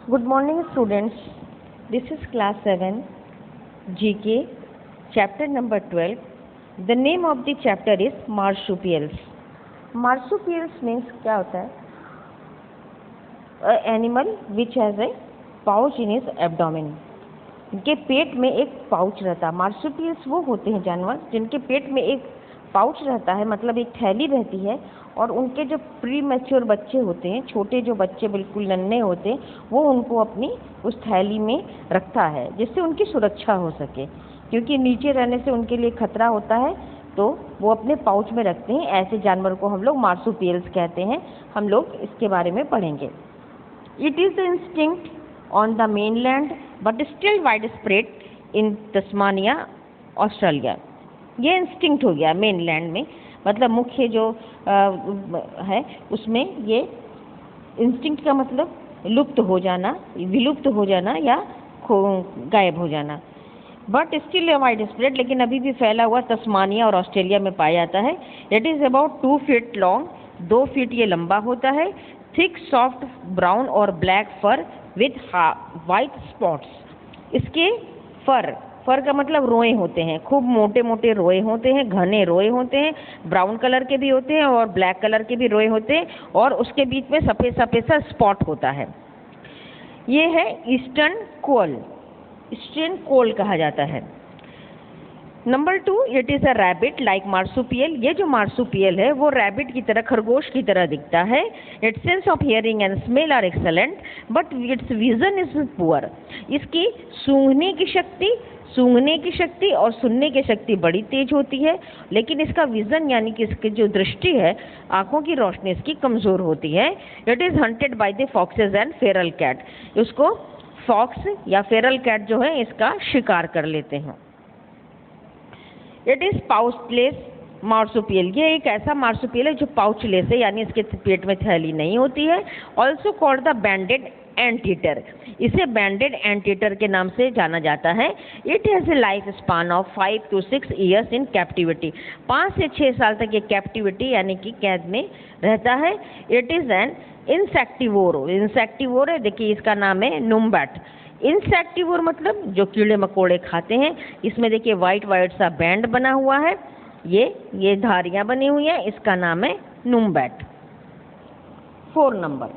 Good morning, students. This is class 7 GK, chapter number 12. The name of the chapter is marsupials. Marsupials means क्या होता है? Animal which has a pouch in his abdomen. इनके पेट में एक pouch रहता है. Marsupials वो होते हैं जानवर जिनके पेट में एक पाउच रहता है, मतलब एक थैली रहती है, और उनके जो प्री मैच्योर बच्चे होते हैं, छोटे जो बच्चे बिल्कुल नन्हे होते हैं, वो उनको अपनी उस थैली में रखता है जिससे उनकी सुरक्षा हो सके, क्योंकि नीचे रहने से उनके लिए खतरा होता है, तो वो अपने पाउच में रखते हैं. ऐसे जानवर को हम लोग मार्सुपियल्स कहते हैं. हम लोग इसके बारे में पढ़ेंगे. It is the instinct on the mainland but still wide spread in Tasmania, Australia. ये इंस्टिंक्ट हो गया मेनलैंड में, मतलब मुख्य जो है उसमें ये इंस्टिंक्ट का मतलब लुप्त हो जाना, विलुप्त हो जाना या गायब हो जाना. बट स्टिल वाइड स्प्रेड, लेकिन अभी भी फैला हुआ तस्मानिया और ऑस्ट्रेलिया में पाया जाता है. It is about 2 feet long, 2 feet ये लंबा होता है. थिक सॉफ्ट ब्राउन और black fur with white spots. इसके फर का मतलब रोए होते हैं, खूब मोटे मोटे रोए होते हैं, घने रोए होते हैं, ब्राउन कलर के भी होते हैं और ब्लैक कलर के भी रोए होते हैं, और उसके बीच में सफ़ेद सफ़ेद सा स्पॉट होता है. ये है ईस्टर्न कोल कहा जाता है. Number 2, it is a rabbit like marsupial. ये जो मार्सुपियल है वो रैबिट की तरह, खरगोश की तरह दिखता है. Its sense of hearing and smell are excellent but its vision is poor. इसकी सूंघने की शक्ति और सुनने की शक्ति बड़ी तेज होती है, लेकिन इसका विजन यानी कि इसकी जो दृष्टि है, आंखों की रोशनी इसकी कमज़ोर होती है. It is hunted by the foxes and feral cat. उसको फॉक्स या फेरल कैट जो है इसका शिकार कर लेते हैं. It is pouchless marsupial. ये एक ऐसा मार्सुपियल है जो पाउचलेस है, यानी इसके पेट में थैली नहीं होती है. Also called the banded anteater. इसे बैंडेड एंटीटर के नाम से जाना जाता है. It has a life span of 5 to 6 years in captivity. 5 से 6 साल तक ये कैप्टिविटी यानी कि कैद में रहता है. इट इज़ एन इंसेक्टिवोर है. देखिए इसका नाम है नुम्बैट. इंसेक्टिवोर मतलब जो कीड़े मकोड़े खाते हैं. इसमें देखिए वाइट सा बैंड बना हुआ है, ये धारियां बनी हुई हैं. इसका नाम है numbat. 4 number,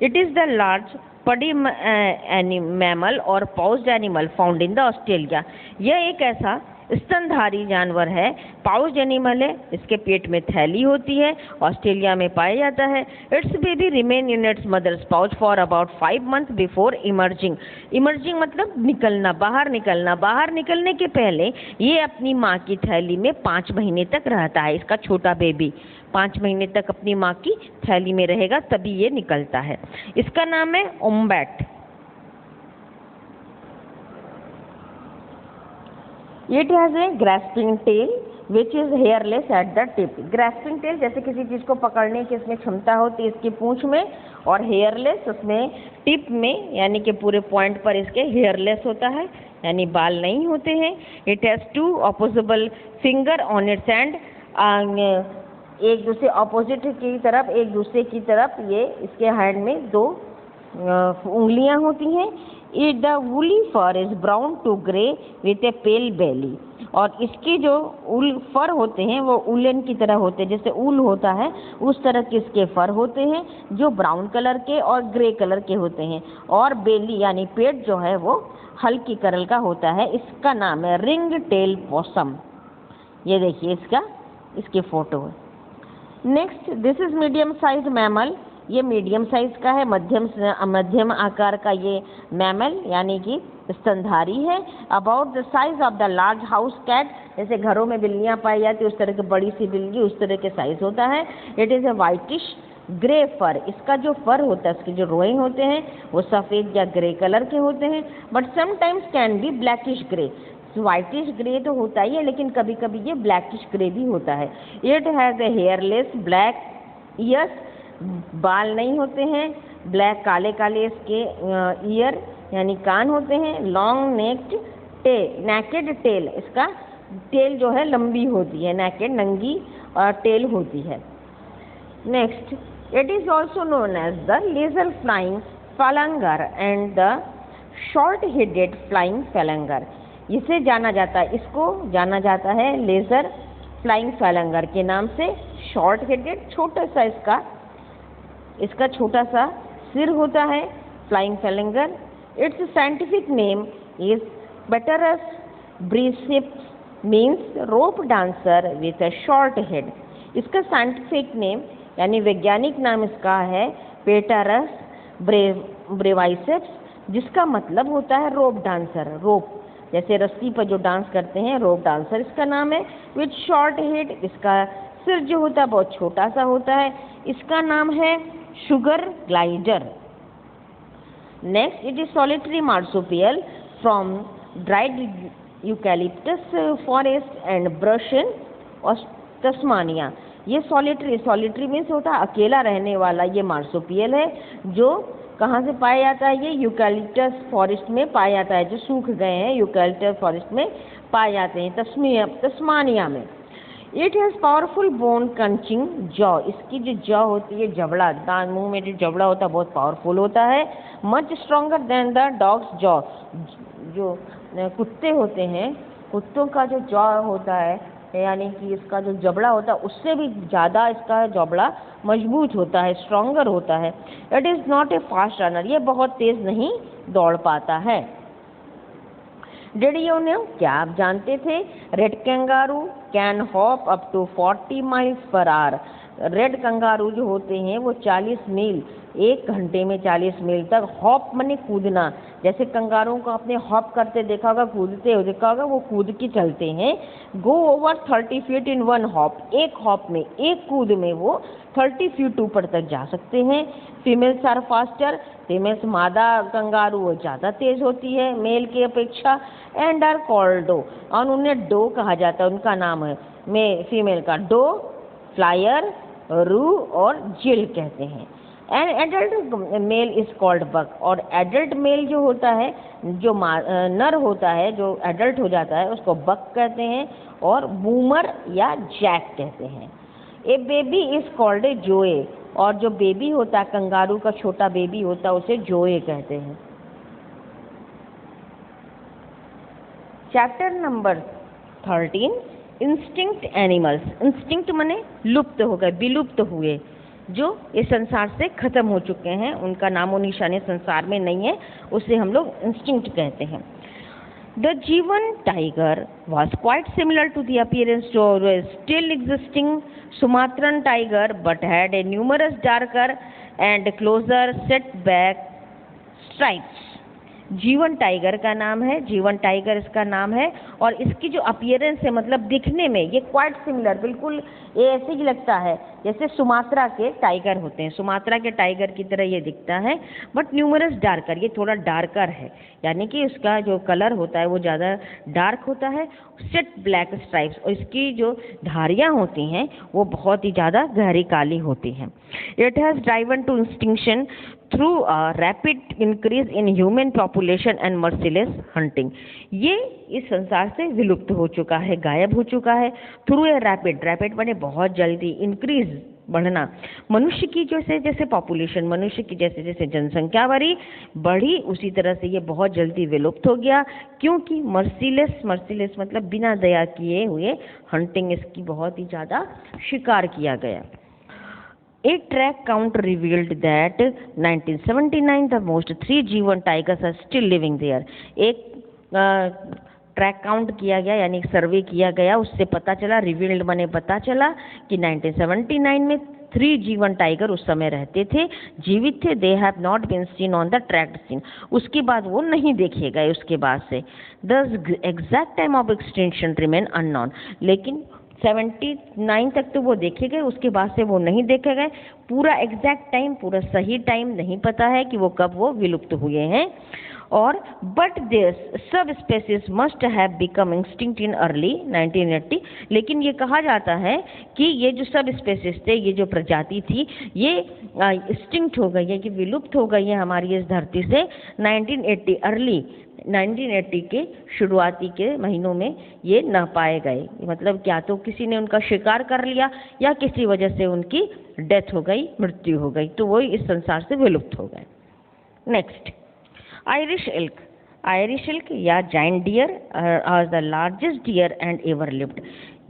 it is the large bodied mammal और pouched animal found in the Australia. यह एक ऐसा स्तनधारी जानवर है, पाउच्ड एनिमल है, इसके पेट में थैली होती है, ऑस्ट्रेलिया में पाया जाता है. Its baby remain in its mother's pouch for about 5 months before emerging. मतलब बाहर निकलने के पहले ये अपनी माँ की थैली में 5 महीने तक रहता है. इसका छोटा बेबी 5 महीने तक अपनी माँ की थैली में रहेगा, तभी ये निकलता है. इसका नाम है ओम्बैट. It has a grasping tail which is hairless at the tip. Grasping tail जैसे किसी चीज़ को पकड़ने की इसमें क्षमता होती है इसकी पूंछ में, और हेयरलेस उसमें टिप में यानी कि पूरे पॉइंट पर इसके हेयरलेस होता है, यानी बाल नहीं होते हैं. It has 2 opposable finger on its hand. एक दूसरे ऑपोजिट की तरफ, एक दूसरे की तरफ ये इसके हैंड में 2 उंगलियां होती हैं. The woolly fur is brown to grey with a pale belly. और इसके जो फर होते हैं वो उलन की तरह होते हैं, जैसे ऊल होता है उस तरह के इसके फर होते हैं, जो ब्राउन कलर के और ग्रे कलर के होते हैं. और बेली यानी पेट जो है वो हल्की कलर का होता है. इसका नाम है रिंग टेल पॉसम. ये देखिए इसकी फोटो है. Next, this is medium size mammal. ये मीडियम साइज का है, मध्यम आकार का ये मैमल यानी कि स्तनधारी है. About the size of the large house cat. जैसे घरों में बिल्लियां पाई जाती है उस तरह की बड़ी सी बिल्ली, उस तरह के साइज होता है. It is a whitish grey fur. इसका जो फर होता है, इसके जो रोए होते हैं वो सफ़ेद या ग्रे कलर के होते हैं, but sometimes can be blackish grey. Whitish grey तो होता ही है, लेकिन कभी कभी ये ब्लैकिश ग्रे भी होता है. It has A hairless black years. बाल नहीं होते हैं, ब्लैक काले इसके ईयर यानी कान होते हैं. Long naked tail. इसका टेल जो है लंबी होती है, नेकेड नंगी टेल होती है. Next, it is also known as the lesser flying phalanger and the short headed flying phalanger. इसे जाना जाता है, इसको जाना जाता है लेजर फ्लाइंग फैलंगर के नाम से। शॉर्ट हेडेड, छोटा सा इसका छोटा सा सिर होता है, flying phalanger. Its scientific name is Petaurus breviceps, means rope dancer with a short head. इसका साइंटिफिक नेम यानी वैज्ञानिक नाम इसका है पेटरस ब्रेवाइसेप्स, जिसका मतलब होता है रोप डांसर। रोप जैसे रस्सी पर जो डांस करते हैं, रोप डांसर इसका नाम है। विथ शॉर्ट हेड, इसका सिर जो होता है बहुत छोटा सा होता है। इसका नाम है sugar glider. Next, it is solitary marsupial from dried eucalyptus forest and brush in Tasmania. ये सॉलिटरी मीन्स होता है अकेला रहने वाला, ये मार्सुपियल है जो कहाँ से पाया जाता है, ये यूकैलिप्टस फॉरेस्ट में पाया जाता है, जो सूख गए हैं यूकैलिप्टस फॉरेस्ट में पाए जाते हैं, तस्मानिया में। It has powerful bone crunching jaw, इसकी जो जॉ होती है, जबड़ा, दांत, मुंह में जो जबड़ा होता है बहुत पावरफुल होता है। Much stronger than the dogs jaw, जो कुत्ते होते हैं, कुत्तों का जो जॉ होता है यानी कि इसका जो जबड़ा होता है उससे भी ज़्यादा इसका जबड़ा मजबूत होता है, स्ट्रॉन्गर होता है। It is not a fast runner, ये बहुत तेज़ नहीं दौड़ पाता है। डिड यू नो, क्या आप जानते थे, red kangaroo can hop up to 40 miles per hour. Red kangaroo जो होते हैं वो 40 मील, 1 घंटे में 40 मील तक हॉप माने कूदना। जैसे कंगारू को आपने हॉप करते देखा होगा, कूदते हो देखा होगा, वो कूद के चलते हैं। Go over 30 feet in 1 hop, एक हॉप में, एक कूद में वो 30 फीट ऊपर तक जा सकते हैं। फीमेल्स आर फास्टर, फीमेल्स मादा कंगारू वो ज़्यादा तेज़ होती है मेल की अपेक्षा। एंड आर कॉल्ड डो, और उन्हें डो कहा जाता है, उनका नाम है फीमेल का डो, फ्लायर, रू और जिल कहते हैं। And adult male is called buck, और एडल्ट मेल जो होता है, जो नर होता है, जो एडल्ट हो जाता है उसको बक कहते हैं, और बूमर या जैक कहते हैं। ए बेबी इज कॉल्ड ए जोए, और जो बेबी होता है कंगारू का छोटा बेबी होता है उसे जोए कहते हैं। Chapter number 13, instinct animals. Instinct माने लुप्त हो गए, विलुप्त हुए, जो इस संसार से खत्म हो चुके हैं, उनका नामो निशान संसार में नहीं है, उसे हम लोग इंस्टिंक्ट कहते हैं। द जीवन tiger was quite similar to the appearance to a still existing Sumatran tiger, but had a numerous darker and closer set back stripes. जीवन टाइगर का नाम है, जीवन टाइगर इसका नाम है, और इसकी जो अपीयरेंस है मतलब दिखने में ये क्वाइट सिमिलर, बिल्कुल ये ऐसे ही लगता है जैसे सुमात्रा के टाइगर होते हैं, सुमात्रा के टाइगर की तरह ये दिखता है। बट न्यूमरस डार्कर, ये थोड़ा डार्कर है, यानी कि उसका जो कलर होता है वो ज़्यादा डार्क होता है। सेट ब्लैक स्ट्राइप्स, और इसकी जो धारियाँ होती हैं वो बहुत ही ज़्यादा गहरी काली होती हैं। It has driven to extinction through a rapid increase in human population and merciless hunting. ये इस संसार से विलुप्त हो चुका है, गायब हो चुका है। थ्रू ए रैपिड माने बहुत जल्दी, इंक्रीज बढ़ना, मनुष्य की जैसे जैसे पॉपुलेशन, मनुष्य की जैसे जैसे जनसंख्या बढ़ी उसी तरह से ये बहुत जल्दी विलुप्त हो गया, क्योंकि मर्सिलेस मतलब बिना दया किए हुए हंटिंग, इसकी बहुत ही ज़्यादा शिकार किया गया। A track count revealed that 1979 the most 3 G1 tigers are still living there. एक ट्रैक काउंट किया गया यानी एक सर्वे किया गया, उससे पता चला, रिवील्ड माने पता चला कि 1979 में 3 G1 टाइगर उस समय रहते थे, जीवित थे। They have not been seen on the tracked seen, उसके बाद वो नहीं देखे गए उसके बाद से। The exact time of extension remain unknown, लेकिन 79 तक तो वो देखे गए, उसके बाद से वो नहीं देखे गए। पूरा एग्जैक्ट टाइम, पूरा सही टाइम नहीं पता है कि वो कब वो विलुप्त हुए हैं। और बट दिस सब species must have become extinct in early 1980, लेकिन ये कहा जाता है कि ये जो सब स्पेसीज थे, ये जो प्रजाति थी, ये एक्सटिंक्ट हो गई है, कि विलुप्त हो गई है हमारी इस धरती से 1980, अर्ली 1980 के शुरुआती के महीनों में ये न पाए गए। मतलब क्या तो किसी ने उनका शिकार कर लिया या किसी वजह से उनकी डेथ हो गई, मृत्यु हो गई, तो वो इस संसार से विलुप्त हो गए। Next, Irish elk. Irish elk या giant deer are the largest deer and ever lived.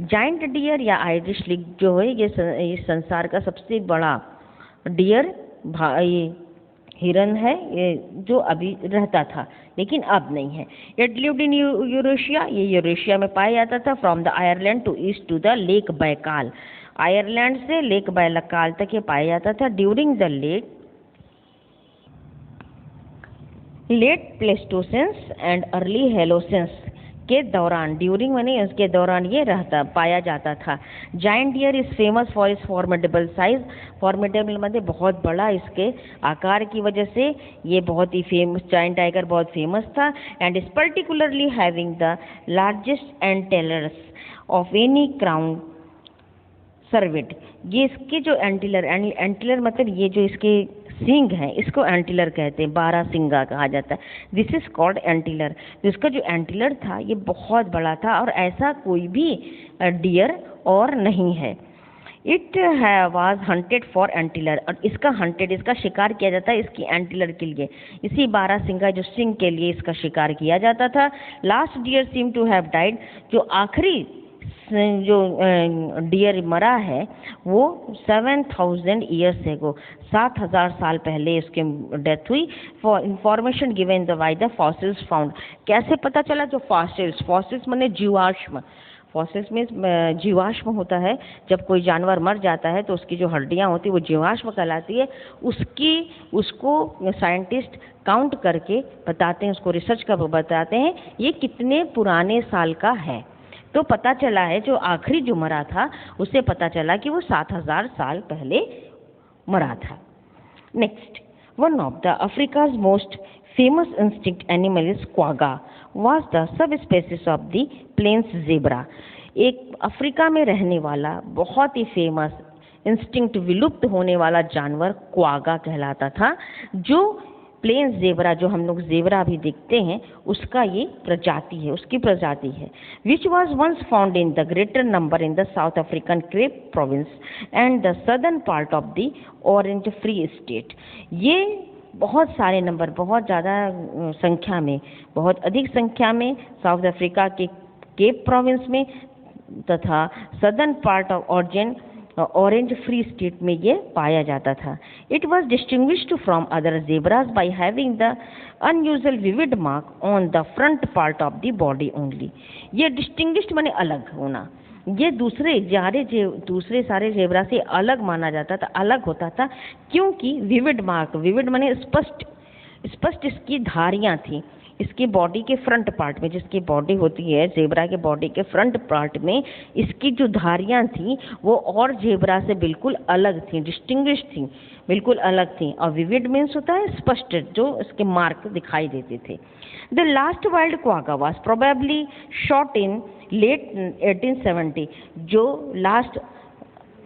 जाइंट डियर या आयरिश एल्क जो है ये इस संसार का सबसे बड़ा डियर ये हिरन है, ये जो अभी रहता था लेकिन अब नहीं है। इट लिव्ड इन यूरेशिया, ये यूरेशिया में पाया जाता था। From the Ireland to east to the Lake Baikal, Ireland से लेक बैकाल तक ये पाया जाता था। During the late Pleistocene and early Holocene के दौरान, ड्यूरिंग माने उसके दौरान ये पाया जाता था। Giant deer is famous for its formidable size, formidable मतलब बहुत बड़ा, इसके आकार की वजह से ये बहुत ही फेमस, जाइंट टाइगर बहुत फेमस था। And is particularly having the largest antlers of any crown cervid. ये इसके जो एंटीलर मतलब ये जो इसके सींग है इसको एंटीलर कहते हैं, 12 सिंगा कहा जाता है। This is called antler. जिसका जो एंटीलर था ये बहुत बड़ा था और ऐसा कोई भी डियर और नहीं है। इट वाज हंटेड फॉर एंटीलर, और इसका शिकार किया जाता है इसकी एंटीलर के लिए, इसी 12 सिंगा जो सिंग के लिए इसका शिकार किया जाता था। Last deer seem to have died, जो आखिरी जो डियर मरा है वो 7000 ईयर्स एगो, 7000 साल पहले उसकी डेथ हुई। For information given by the fossils found, कैसे पता चला? जो फॉसिल्स माने जीवाश्म, फॉसिल्स में जीवाश्म होता है, जब कोई जानवर मर जाता है तो उसकी जो हड्डियां होती है वो जीवाश्म कहलाती है। उसको साइंटिस्ट काउंट करके बताते हैं, उसको रिसर्च कर बताते हैं ये कितने पुराने साल का है। तो पता चला है जो आखिरी जो मरा था उससे पता चला कि वो 7000 साल पहले मरा था। Next, one of the Africa's most famous instinct animal is quagga, was the sub species of the plains zebra. एक अफ्रीका में रहने वाला बहुत ही फेमस इंस्टिंक्ट विलुप्त होने वाला जानवर क्वागा कहलाता था, जो प्लेन ज़ेब्रा, जो हम लोग ज़ेब्रा भी देखते हैं, उसका ये उसकी प्रजाति है। Which was once found in the greater number in the South African Cape Province and the southern part of the Orange Free State. ये बहुत सारे नंबर, बहुत ज़्यादा संख्या में, बहुत अधिक संख्या में साउथ अफ्रीका के केप प्रोविंस में तथा southern part of orange Free state में ये पाया जाता था। It was distinguished from other zebras by having the unusual vivid mark on the front part of the body only. ये डिस्टिंग्विश्ड माने अलग होना, ये दूसरे सारे ज़ेब्रा से अलग माना जाता था, अलग होता था, क्योंकि विविड मार्क, विविड माने स्पष्ट इसकी धारियाँ थी। इसकी बॉडी के फ्रंट पार्ट में, जिसकी बॉडी होती है ज़ेब्रा के बॉडी के फ्रंट पार्ट में, इसकी जो धारियाँ थी वो और ज़ेब्रा से बिल्कुल अलग थी, डिस्टिंग्विश थी, बिल्कुल अलग थी। और विविड मीन्स होता है स्पष्ट, जो इसके मार्क दिखाई देते थे। The last wild quagga was probably shot in late 1870। जो लास्ट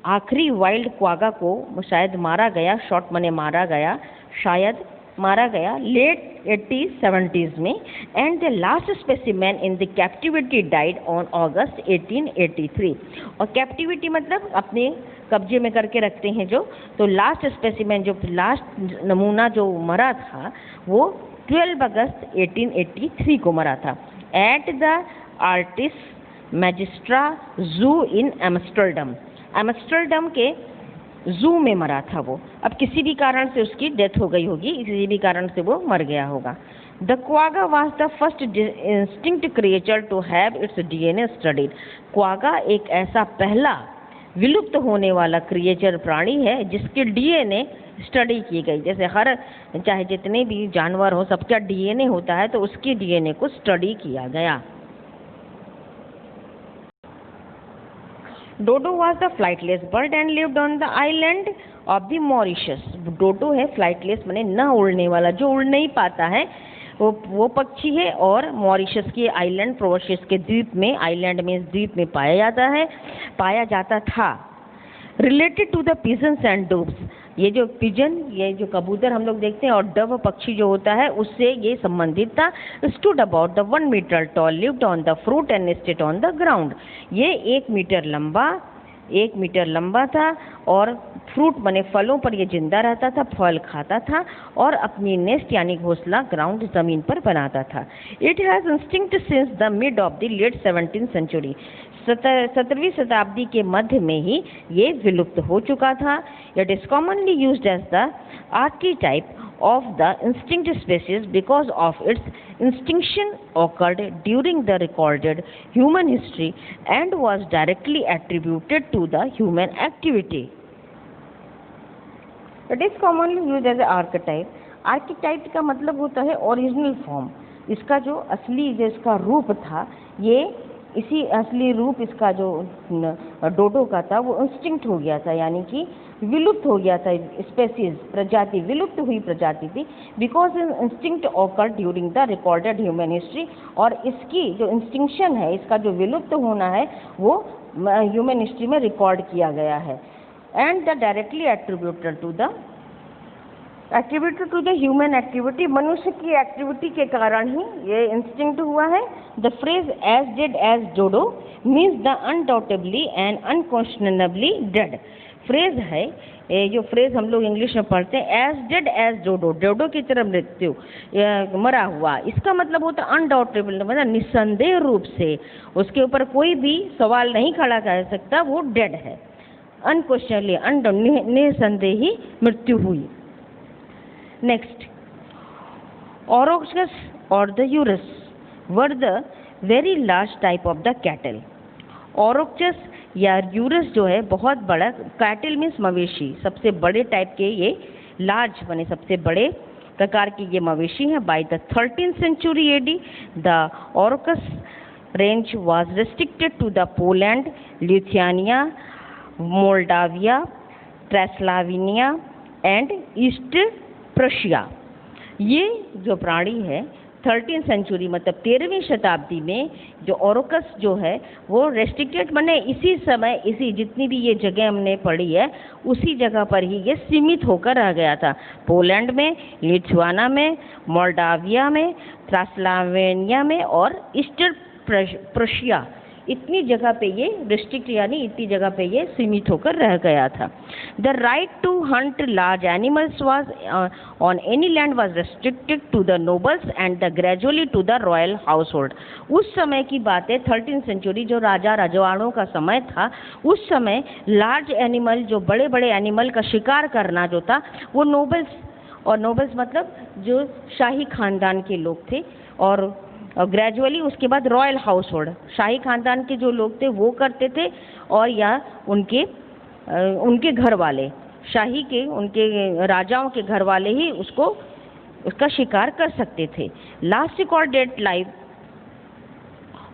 आखिरी वाइल्ड क्वागा को शायद मारा गया, शॉट माने मारा गया, शायद मारा गया लेट 1870s में। And the last specimen in the captivity died on August 1883। और कैप्टिविटी मतलब अपने कब्जे में करके रखते हैं जो, तो लास्ट स्पेसिमेन, जो लास्ट नमूना जो मरा था वो 12 अगस्त 1883 को मरा था एट द आर्टिस्ट मैजिस्ट्रा जू इन एम्स्टर्डम के जू में मरा था वो। अब किसी भी कारण से उसकी डेथ हो गई होगी, किसी भी कारण से वो मर गया होगा। The quagga was the first instinct creature to have its DNA studied. Quagga एक ऐसा पहला विलुप्त होने वाला क्रिएचर प्राणी है जिसके डीएनए स्टडी की गई। जैसे चाहे जितने भी जानवर हो सबका डीएनए होता है, तो उसके डीएनए को स्टडी किया गया। डोडो was the flightless bird and lived on the island of the Mauritius। डोडो है फ्लाइटलेस माने न उड़ने वाला, जो उड़ नहीं पाता है, वो पक्षी है और मॉरिशस के आइलैंड, प्रोवर्शियस के द्वीप में, आइलैंड में, इस द्वीप में पाया जाता था। Related to the pigeons and doves, ये जो पिजन, ये जो कबूतर हम लोग देखते हैं, और डव पक्षी जो होता है उससे ये संबंधित था। Stood about the 1 metre tall, lived on the fruit and stayed on the ground. ये 1 मीटर लंबा था और फ्रूट बने फलों पर ये जिंदा रहता था, फल खाता था और अपनी नेस्ट यानी घोंसला ग्राउंड ज़मीन पर बनाता था। It has extinct since the mid of the late 17th century. 17वीं शताब्दी के मध्य में ही ये विलुप्त हो चुका था। It is commonly used as the archetype of the instinct species because of its extinction occurred during the recorded human history and was directly attributed to the human activity. It is commonly used as an archetype. Archetype का मतलब होता है original form. इसका जो असली जो इसका रूप था, ये इसी असली रूप इसका जो डोडो का था वो इंस्टिंक्ट हो गया था, यानी कि विलुप्त हो गया था। स्पेसीज प्रजाति, विलुप्त हुई प्रजाति थी। Because instinct occur during the recorded human history, और इसकी जो इंस्टिंक्शन है, इसका जो विलुप्त होना है वो ह्यूमन हिस्ट्री में रिकॉर्ड किया गया है। And the directly attributed to the human activity, मनुष्य की एक्टिविटी के कारण ही ये इंस्टिंक्ट हुआ है। The phrase as dead as dodo means the undoubtedly and unquestionably dead. Phrase है, ये जो फ्रेज हम लोग इंग्लिश में पढ़ते हैं, एज डेड एज डोडो, डोडो की तरह मृत्यु, मरा हुआ, इसका मतलब होता है अनडाउटेबल, मतलब निस्संदेह रूप से, उसके ऊपर कोई भी सवाल नहीं खड़ा कर सकता, वो डेड है। अनक्वेश्चनली, निसंदेह ही मृत्यु हुई। नेक्स्ट, औरोकस और the urus were the very large type of the cattle. Aurochs या यूरस जो है बहुत बड़ा, कैटल मीन्स मवेशी, सबसे बड़े टाइप के ये लार्ज बने सबसे बड़े प्रकार के ये मवेशी हैं। By the 13th century AD the aurochs range was restricted to the Poland, Lithuania, Moldavia, Transylvania and East Prussia. ये जो प्राणी है 13th सेंचुरी मतलब 13वीं शताब्दी में जो औरोकस जो है वो रेस्ट्रिक्टेड, माने इसी समय, इसी जितनी भी ये जगह हमने पढ़ी है उसी जगह पर ही ये सीमित होकर रह गया था। पोलैंड में, लिथुआना में, मोल्डाविया में, ट्रांसिल्वानिया में और ईस्टर्न प्रशिया, इतनी जगह पे ये रिस्ट्रिक्ट यानी इतनी जगह पे ये सीमित होकर रह गया था। The right to hunt large animals was on any land was restricted to the nobles and the gradually to the royal household. उस समय की बात है, 13th सेंचुरी, जो राजा रजवाड़ों का समय था, उस समय लार्ज एनिमल, जो बड़े बड़े एनिमल का शिकार करना जो था वो नोबल्स, और नोबल्स मतलब जो शाही खानदान के लोग थे, और ग्रेजुअली उसके बाद रॉयल हाउस होल्ड, शाही खानदान के जो लोग थे वो करते थे, और या उनके घर वाले, शाही के उनके राजाओं के घर वाले ही उसका शिकार कर सकते थे। Last recorded live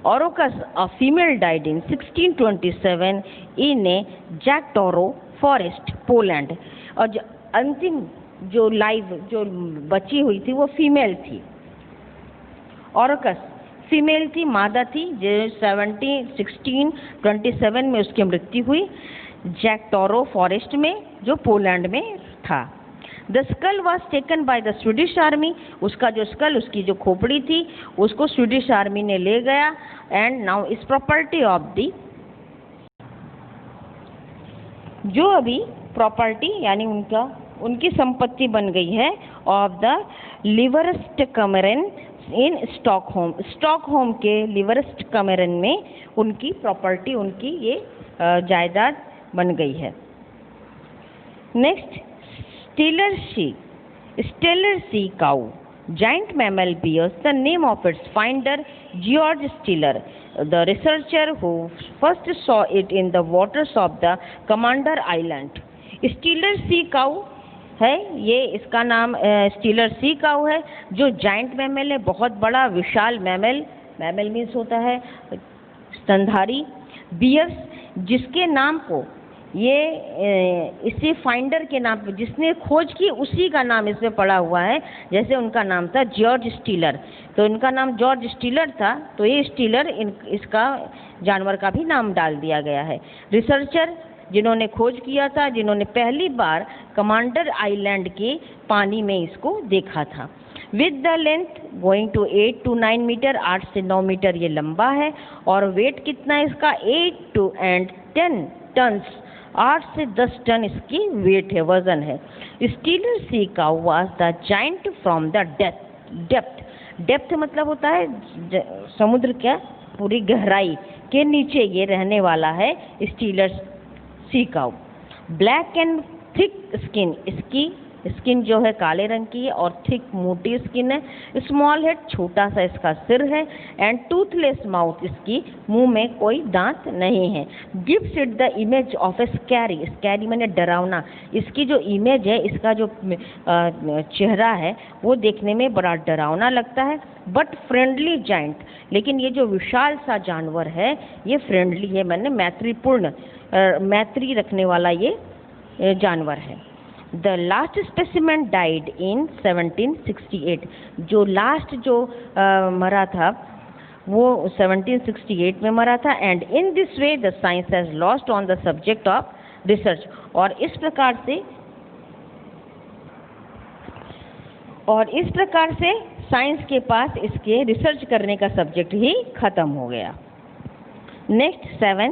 aurochs a female died in 1627 in a Jaktorow forest, Poland. और अंतिम जो लाइव जो बची हुई थी वो फीमेल थी। औरोकस फीमेल थी, मादा थी, जो 1627 में उसकी मृत्यु हुई जैक्टोरो फॉरेस्ट में जो पोलैंड में था। The skull was taken by the Swedish army, उसका जो स्कल, उसकी जो खोपड़ी थी उसको स्वीडिश आर्मी ने ले गया। And now is property of the, जो अभी प्रॉपर्टी यानी उनकी संपत्ति बन गई है, of the Livrustkammaren in Stockholm, Stockholm के लिवरस्ट कमेरन में उनकी प्रॉपर्टी, उनकी ये जायदाद बन गई है। Next, Steller sea cow, giant mammal bears the name of its finder George Steller, the researcher who first saw it in the waters of the Commander Island. Stealer sea cow है, ये इसका नाम स्टीलर सी काउ है, जो giant mammal है, बहुत बड़ा विशाल mammal, mammal means होता है स्तनधारी, बियर्स, जिसके नाम को ये इसी फाइंडर के नाम पे, जिसने खोज की उसी का नाम इसमें पड़ा हुआ है। जैसे उनका नाम था जॉर्ज स्टीलर, तो इनका नाम जॉर्ज स्टीलर था, तो ये स्टीलर इसका जानवर का भी नाम डाल दिया गया है। रिसर्चर जिन्होंने खोज किया था, जिन्होंने पहली बार कमांडर आइलैंड के पानी में इसको देखा था। With the length going to 8 to 9 metre, 8 से 9 मीटर ये लंबा है, और वेट कितना है इसका 8 to 10 टन्स 8 से 10 टन इसकी वेट है, वजन है। Stealer sea cow was the giant from the depth. Depth मतलब होता है समुद्र का पूरी गहराई के नीचे ये रहने वाला है stealer sea cow. Black and thick skin, इसकी स्किन जो है काले रंग की है और थिक मोटी स्किन है। स्मॉल हेड, छोटा सा इसका सिर है। एंड टूथलेस माउथ, इसकी मुंह में कोई दांत नहीं है। Gives it the image of A scary, scary मैंने डरावना। इसकी जो इमेज है, इसका जो चेहरा है वो देखने में बड़ा डरावना लगता है। बट फ्रेंडली जाइंट, लेकिन ये जो विशाल सा जानवर है ये फ्रेंडली है, मैंने मैत्रीपूर्ण, मैत्री रखने वाला ये जानवर है। The last specimen died in 1768, जो लास्ट जो मरा था वो 1768 में मरा था। And in this way the science has lost on the subject of research, और इस प्रकार से साइंस के पास इसके रिसर्च करने का सब्जेक्ट ही खत्म हो गया। Next 7,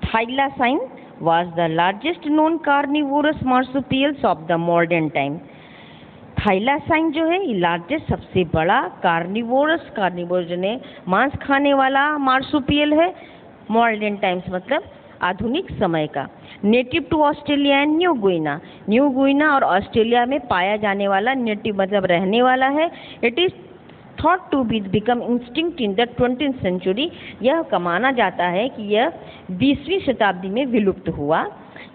थाइलासाइन was the largest known carnivorous marsupials of the modern time। थाइलासाइन जो है ये लार्जेस्ट, सबसे बड़ा कार्निवोरस ने मांस खाने वाला मार्सुपियल है। मॉडर्न टाइम्स मतलब आधुनिक समय का। Native to Australia and New Guinea और ऑस्ट्रेलिया में पाया जाने वाला, नेटिव मतलब रहने वाला है। It is thought to be become extinct in the 20th century, यह माना जाता है कि यह 20वीं शताब्दी में विलुप्त हुआ।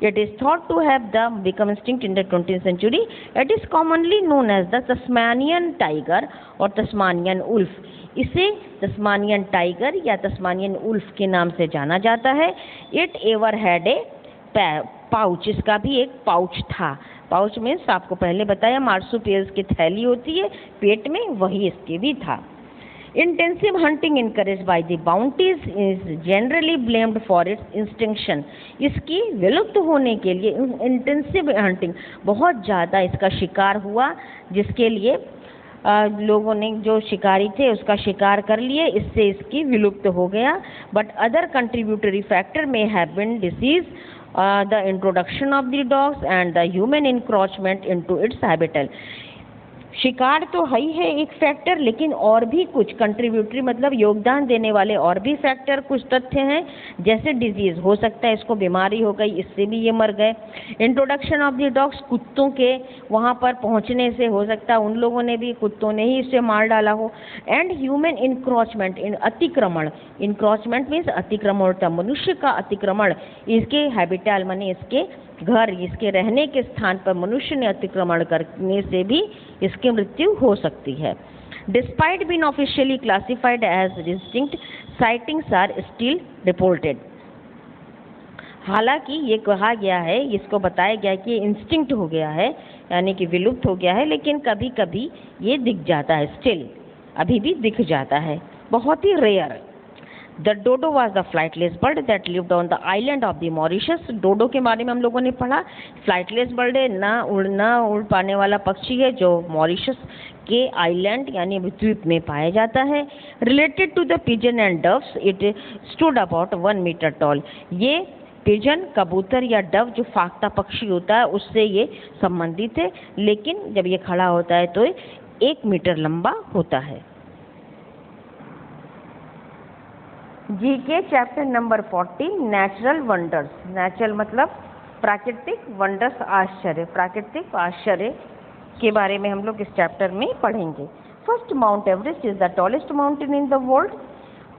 It is thought to have become extinct in the 20th century. It is commonly known as the Tasmanian tiger और तस्मानियन उल्फ। इसे तस्मानियन टाइगर या तस्मानियन उल्फ के नाम से जाना जाता है। It ever had a pouch, इसका भी एक पाउच था। पाउच मीन्स आपको पहले बताया मार्सुपियल्स की थैली होती है पेट में, वही इसके भी था। Intensive hunting encourage by the bounties is generally blamed for its extinction. इसकी विलुप्त होने के लिए इंटेंसिव हंटिंग, बहुत ज़्यादा इसका शिकार हुआ, जिसके लिए लोगों ने, जो शिकारी थे उसका शिकार कर लिए, इससे इसकी विलुप्त हो गया। But other contributory factor may have been disease, the introduction of the dogs and the human encroachment into its habitat। शिकार तो है ही है एक फैक्टर, लेकिन और भी कुछ कंट्रीब्यूटरी मतलब योगदान देने वाले और भी फैक्टर, कुछ तथ्य हैं। जैसे डिजीज, हो सकता है इसको बीमारी हो गई, इससे भी ये मर गए। इंट्रोडक्शन ऑफ द डॉग्स, कुत्तों के वहाँ पर पहुँचने से हो सकता है उन लोगों ने भी, कुत्तों ने ही इसे मार डाला हो। एंड ह्यूमन इंक्रोचमेंट, अतिक्रमण, इंक्रोचमेंट मीन्स अतिक्रमण होता, मनुष्य का अतिक्रमण, इसके हैबिटाल माने इसके घर, इसके रहने के स्थान पर मनुष्य ने अतिक्रमण करने से भी इसकी मृत्यु हो सकती है। Despite being officially classified as distinct, sightings are still reported. हालांकि ये कहा गया है, इसको बताया गया है कि इंस्टिंक्ट हो गया है, यानी कि विलुप्त हो गया है, लेकिन कभी कभी ये दिख जाता है, स्टिल अभी भी दिख जाता है, बहुत ही rare. The dodo was the flightless bird that lived on the island of the Mauritius. Dodo के बारे में हम लोगों ने पढ़ा, फ्लाइटलेस बर्ड है, ना उड़ पाने वाला पक्षी है, जो मॉरिशस के आइलैंड यानी द्वीप में पाया जाता है। Related to the pigeon and doves, it stood about 1 metre tall. ये पिजन, कबूतर या डव जो फाख्ता पक्षी होता है उससे ये संबंधित है, लेकिन जब ये खड़ा होता है तो 1 मीटर लंबा होता है। GK chapter number 40, natural wonders. Natural मतलब प्राकृतिक, वंडर्स आश्चर्य, प्राकृतिक आश्चर्य के बारे में हम लोग इस चैप्टर में पढ़ेंगे। First, mount Everest is the tallest mountain in the world.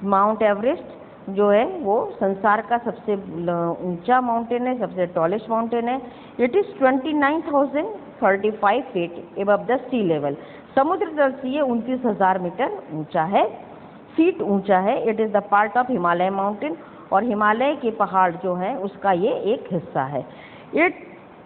Mount Everest जो है वो संसार का सबसे ऊंचा माउंटेन है, सबसे टॉलेस्ट माउंटेन है। It is 29,035 feet above the sea level. समुद्र तल से ये 29,000 मीटर ऊंचा है, फीट ऊंचा है। It is the part of Himalaya mountain, और हिमालय के पहाड़ जो है उसका ये एक हिस्सा है। It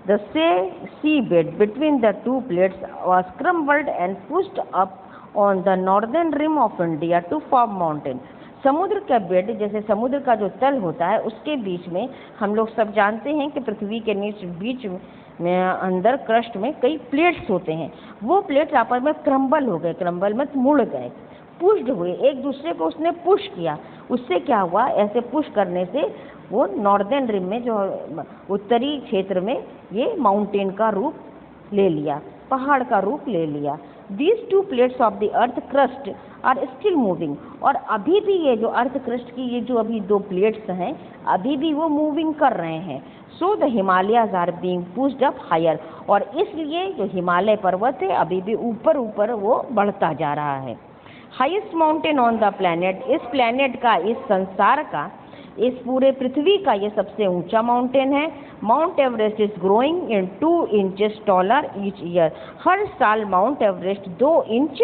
the sea bed between the two plates was crumbled and pushed up on the northern rim of India to form mountain. समुद्र का बेड, जैसे समुद्र का जो तल होता है उसके बीच में हम लोग सब जानते हैं कि पृथ्वी के नीचे बीच में अंदर क्रस्ट में कई प्लेट्स होते हैं। वो प्लेट्स आपस में क्रम्बल हो गए, क्रम्बल में मुड़ गए, पुश्ड हुए, एक दूसरे को उसने पुश किया। उससे क्या हुआ, ऐसे पुश करने से वो नॉर्दर्न रिम में, जो उत्तरी क्षेत्र में, ये माउंटेन का रूप ले लिया, पहाड़ का रूप ले लिया। These two plates of the earth crust are still moving, और अभी भी ये जो अर्थ क्रस्ट की ये जो अभी दो प्लेट्स हैं अभी भी वो मूविंग कर रहे हैं। So the Himalayas are being pushed up higher, और इसलिए जो हिमालय पर्वत है अभी भी ऊपर ऊपर वो बढ़ता जा रहा है। Highest mountain on the planet, इस प्लैनेट का, इस संसार का, इस पूरे पृथ्वी का ये सबसे ऊंचा माउंटेन है। Mount Everest is growing in 2 inches taller each year, हर साल माउंट एवरेस्ट 2 इंच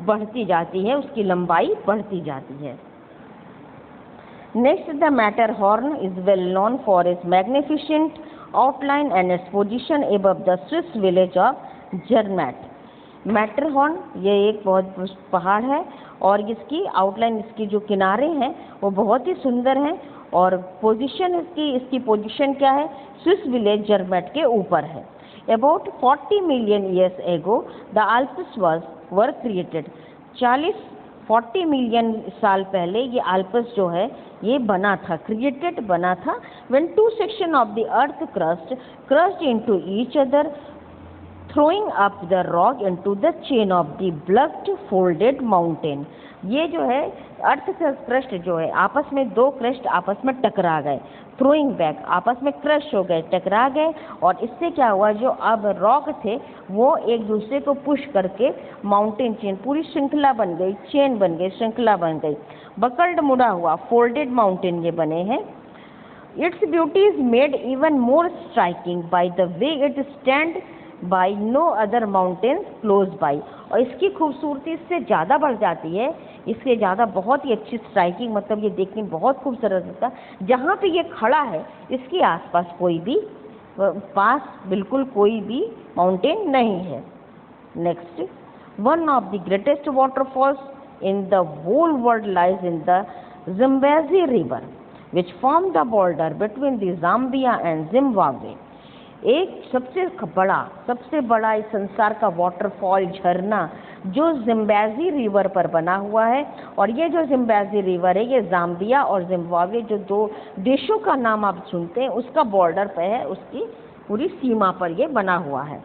बढ़ती जाती है, उसकी लंबाई बढ़ती जाती है। Next, the Matterhorn is well known for its magnificent outline and its position above the Swiss village of Zermatt. Matterhorn ये एक बहुत पहाड़ है और इसकी आउटलाइन, इसकी जो किनारे हैं वो बहुत ही सुंदर हैं, और पोजीशन इसकी पोजीशन क्या है, स्विस विलेज जर्मैट के ऊपर है। About 40 million years ago the Alps were created, 40 million साल पहले ये आल्प्स जो है ये बना था, क्रिएटेड बना था। When 2 section of the earth crossed into each other, throwing up the rock into the chain of the bluffed folded mountain। ये जो है अर्थ का क्रस्ट जो है, आपस में दो क्रस्ट आपस में टकरा गए, थ्रोइंग बैक, आपस में क्रश हो गए, टकरा गए, और इससे क्या हुआ, जो अब रॉक थे वो एक दूसरे को पुश करके माउंटेन चेन, पूरी श्रृंखला बन गई, चेन बन गई, श्रृंखला बन गई, बकल्ड मुड़ा हुआ फोल्डेड माउंटेन ये बने हैं। Its beauty is made even more striking by the way it stand by no other mountains close by, और इसकी खूबसूरती इससे ज़्यादा बढ़ जाती है, इससे ज़्यादा बहुत ही अच्छी स्ट्राइकिंग, मतलब ये देखने में बहुत खूबसूरत होता है। जहाँ पे ये खड़ा है इसके आसपास कोई भी, पास बिल्कुल कोई भी माउंटेन नहीं है। Next, one of the greatest waterfalls in the whole world lies in the Zimbabwe river which form the border between the Zambia and Zimbabwe. एक सबसे बड़ा इस संसार का वाटरफॉल, झरना, जो ज़िम्बाब्वे रिवर पर बना हुआ है, और ये जो ज़िम्बाब्वे रिवर है ये ज़ाम्बिया और जिम्बाब्वे जो दो देशों का नाम आप सुनते हैं उसका बॉर्डर पे है, उसकी पूरी सीमा पर ये बना हुआ है।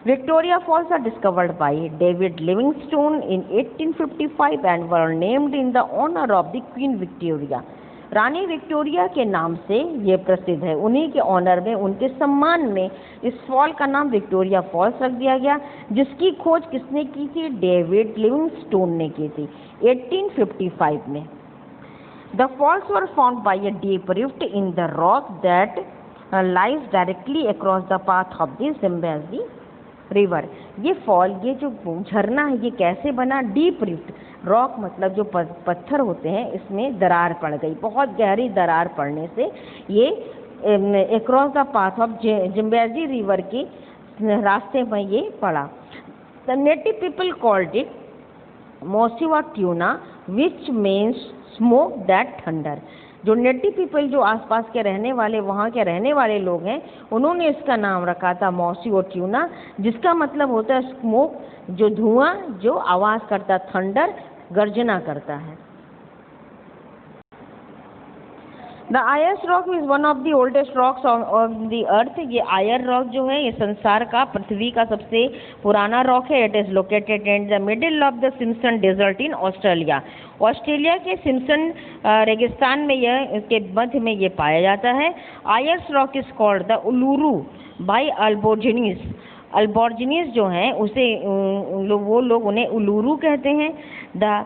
Victoria Falls are discovered by David Livingstone in 1855 and were named in the honour of the queen Victoria. रानी विक्टोरिया के नाम से ये प्रसिद्ध है, उन्हीं के ऑनर में, उनके सम्मान में इस फॉल का नाम विक्टोरिया फॉल्स रख दिया गया, जिसकी खोज किसने की थी, डेविड लिविंगस्टोन ने की थी 1855 में। The falls were found by a deep rift in the rock that lies directly across the path of the Zimbabwe river. ये फॉल, ये जो झरना है ये कैसे बना, डीप रिफ्ट, रॉक मतलब जो पत्थर होते हैं इसमें दरार पड़ गई, बहुत गहरी दरार पड़ने से ये across the path of Zimbabwe river के रास्ते में ये पड़ा। The native people called it Mosi oa Tunya which means smoke that thunder. जो नेटिव पीपल, जो आसपास के रहने वाले, वहाँ के रहने वाले लोग हैं, उन्होंने इसका नाम रखा था मोसिवा ट्यूना, जिसका मतलब होता है स्मोक, जो धुआं जो आवाज़ करता, थंडर गर्जना करता है। The Aires Rock is one of the oldest rocks of the earth. ये आयर रॉक जो है ये संसार का, पृथ्वी का सबसे पुराना रॉक है। It is located in the middle of the Simpson desert in Australia. Australia के सिम्पसन रेगिस्तान में यह, इसके मध्य में ये पाया जाता है। Ayers Rock is called the Uluru by Aborigines. Aborigines जो हैं उसे वो लोग उन्हें उलूरू कहते हैं। द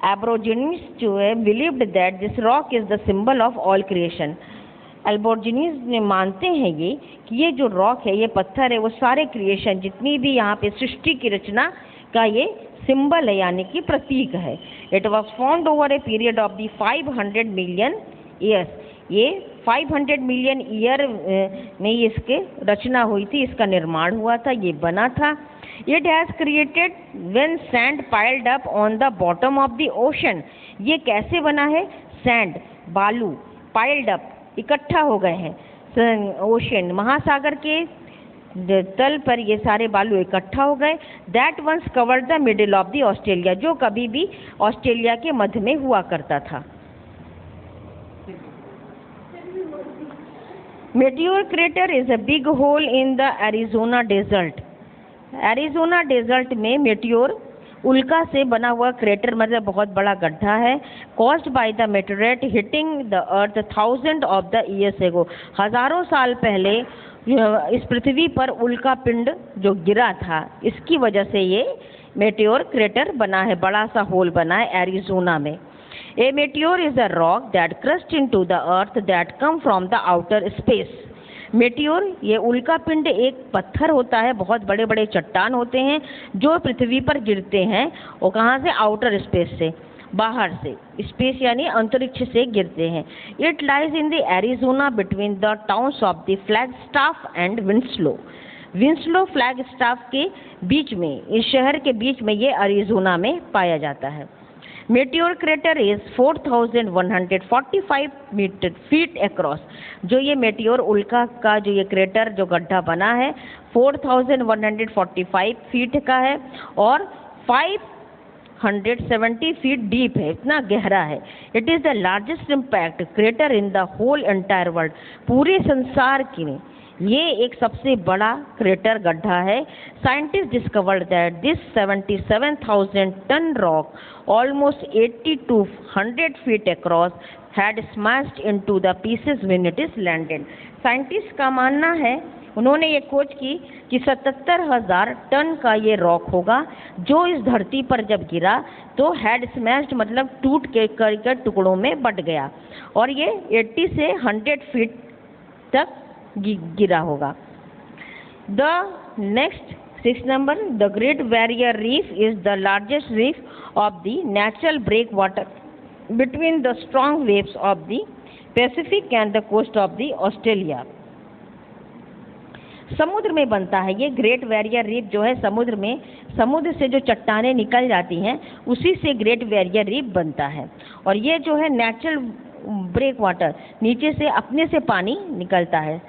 एब्रोजिनीस जो है believed that this rock is the symbol of all creation. Aborigines ने मानते हैं ये कि ये जो रॉक है, ये पत्थर है, वो सारे क्रिएशन, जितनी भी यहाँ पे सृष्टि की रचना का ये सिंबल है, यानी कि प्रतीक है। It was found over a period of the 500 million years. ये 500 मिलियन ईयर में इसके रचना हुई थी, इसका निर्माण हुआ था, ये बना था। It has created when sand piled up on the bottom of the ocean। ये कैसे बना है, सैंड, बालू, piled up, इकट्ठा हो गए हैं ओशन, महासागर के तल पर ये सारे बालू इकट्ठा हो गए। That once covered the middle of the Australia, जो कभी भी ऑस्ट्रेलिया के मध्य में हुआ करता था। Meteor crater is a big hole in the Arizona desert. Arizona desert में मेटियोर उल्का से बना हुआ क्रेटर मतलब बहुत बड़ा गड्ढा है। Caused by the meteorite hitting the earth thousand of the years ago, हजारों साल पहले इस पृथ्वी पर उल्का पिंड जो गिरा था, इसकी वजह से ये मेटियोर क्रेटर बना है, बड़ा सा होल बना है एरिजोना में। A meteor is a rock that crushed into the earth that come from the outer space. Meteor ये उल्का पिंड एक पत्थर होता है, बहुत बड़े बड़े चट्टान होते हैं जो पृथ्वी पर गिरते हैं। वो कहाँ से? आउटर स्पेस से, बाहर से, स्पेस यानी अंतरिक्ष से गिरते हैं। It lies in the Arizona between the towns of the Flagstaff and Winslow. Winslow Flagstaff के बीच में, इस शहर के बीच में ये एरिजोना में पाया जाता है। Meteor crater is 4145 feet across. जो ये मेटियोर उल्का का जो ये क्रेटर जो गड्ढा बना है 4145 फीट का है और 570 फीट डीप है, इतना गहरा है। It is the largest impact crater in the whole entire world. पूरे संसार में ये एक सबसे बड़ा क्रेटर गड्ढा है। Scientist discovered that this 77,000 ton rock almost 80 to 100 feet across had smashed into the pieces when it is landed. Scientist का मानना है, उन्होंने ये खोज की कि 77,000 टन का ये रॉक होगा जो इस धरती पर जब गिरा तो हैड स्मैश्ड मतलब टूट के कर टुकड़ों में बट गया और ये 80 से 100 फीट तक गिरा होगा। The next 6 number, the Great Barrier Reef is the largest reef of the natural breakwater between the strong waves of the Pacific and the coast of the Australia. समुद्र में बनता है ये ग्रेट बैरियर रीफ जो है, समुद्र से जो चट्टानें निकल जाती हैं उसी से ग्रेट बैरियर रीफ बनता है। और ये जो है नेचुरल ब्रेक वाटर, नीचे से अपने से पानी निकलता है,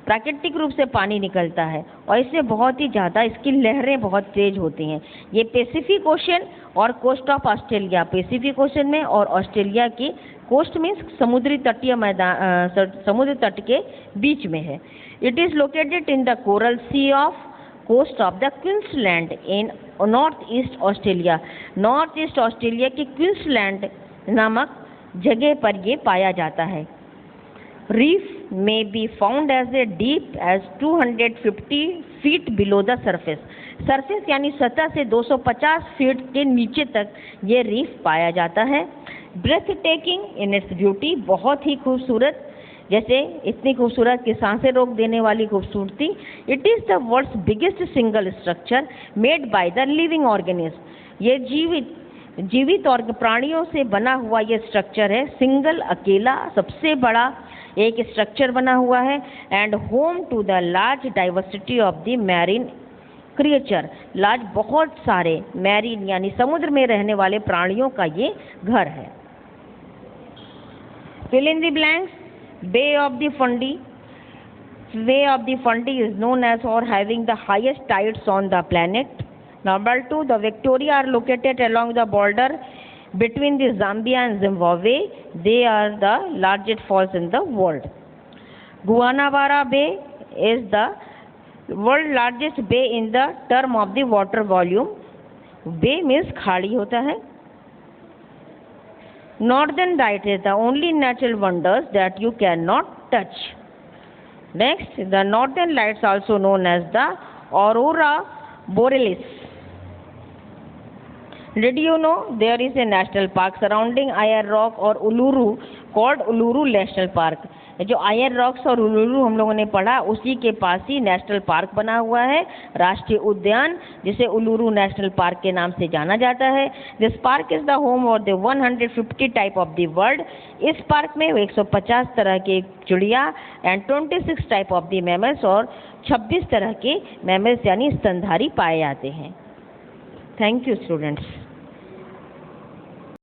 प्राकृतिक रूप से पानी निकलता है और इसमें बहुत ही ज़्यादा इसकी लहरें बहुत तेज होती हैं। ये पैसिफिक ओशन और coast of Australia, Pacific Ocean में और ऑस्ट्रेलिया की कोस्ट मीन्स समुद्री तटीय मैदान, समुद्र तट के बीच में है। It is located in the coral sea of coast of the Queensland in north east Australia. North east Australia की क्वींसलैंड नामक जगह पर ये पाया जाता है। Reef may be found as deep as 250 feet below the surface. Surface यानी सतह से 250 फीट के नीचे तक ये रीफ पाया जाता है। Breathtaking in its beauty, बहुत ही खूबसूरत, जैसे इतनी खूबसूरत कि सांसें रोक देने वाली खूबसूरती। It is the world's biggest single structure made by the living organism. ये जीवित और प्राणियों से बना हुआ ये स्ट्रक्चर है, सिंगल, अकेला सबसे बड़ा एक स्ट्रक्चर बना हुआ है। And home to the large diversity of the marine creature. Large बहुत सारे मैरीन यानी समुद्र में रहने वाले प्राणियों का ये घर है। Fill in the blanks. Bay of the Fundy. Bay of the Fundy is known as for having the highest tides on the planet. Number 2, the Victoria are located along the border between the Zambia and Zimbabwe. They are the largest falls in the world. Guanabara Bay is the world largest bay in the term of the water volume. Bay means खाड़ी होता है। Northern Lights is the only natural wonders that you cannot touch. Next, the Northern Lights also known as the Aurora Borealis. Did you know there is a national park surrounding Ayeyar Rock और उलुरू called उलुरू national park? जो आयर rocks और उलुरू हम लोगों ने पढ़ा उसी के पास ही national park बना हुआ है, राष्ट्रीय उद्यान, जिसे उलुरू नेशनल पार्क के नाम से जाना जाता है। This park is the home of the 150 type of the bird. इस पार्क में 150 तरह के चिड़िया and 26 type of the mammals और 26 तरह के मैमल्स यानी स्तनधारी पाए जाते हैं। Thank you students.